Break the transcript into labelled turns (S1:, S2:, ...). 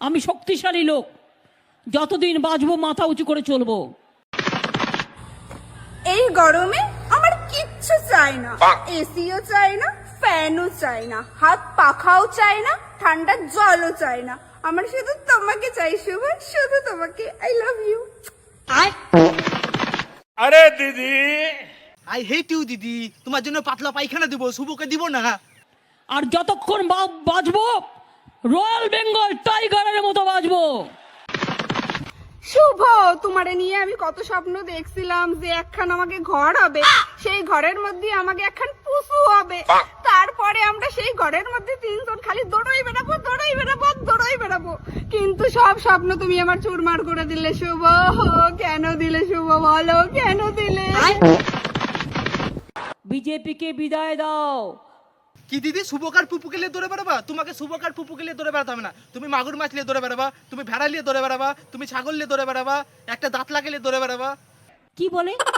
S1: আমি শক্তিশালী লোক, যতদিন বাঁচবো মাথা উঁচু করে চলবো।
S2: এই গরমে আমার কিচ্ছু চাই না, এসিও চাই না, ফ্যানও চাই না, হাত পাখাও চাই না, ঠান্ডা জলও চাই না। আমার শুধু তোমাকে চাই শুভ, শুধু তোমাকে। I love you.
S3: আরে দিদি,
S4: আই হেট ইউ দিদি, তোমার জন্য পাতলা পায়খানা দিব, শুভকে দিব না।
S1: আর যতক্ষণ বাঁচবো রয়্যাল বেঙ্গল টাইগারের মতো বাঁচবো।
S2: শুভ, তোমারে নিয়ে আমি কত স্বপ্ন দেখছিলাম যে একখান আমাকে ঘর হবে, সেই ঘরের মধ্যে আমাকে একখান পশু হবে, তারপরে আমরা সেই ঘরের মধ্যে তিনজন খালি দৌড়াই বেড়াবো, দৌড়াই বেড়াবো, দৌড়াই বেড়াবো। কিন্তু সব স্বপ্ন তুমি আমার চুরমার করে দিলে শুভ। কেন দিলে শুভ, বলো কেন দিলে?
S1: বিজেপিকে বিদায় দাও।
S4: কি দিদি, শুভকার পুপুকে নিয়ে দৌড়ে বেড়াবা? তোমাকে শুভকার পুপুকে নিয়ে দৌড়ে বেড়াতে হবে না। তুমি মাগুর মাছ নিয়ে দৌড়ে বেড়াবা, তুমি ভেড়া নিয়ে দৌড়ে বেড়াবা, তুমি ছাগল নিয়ে দৌড়ে বেড়াবা, একটা দাঁত লাগিয়ে দৌড়ে বেড়াবা।
S1: কি বলে?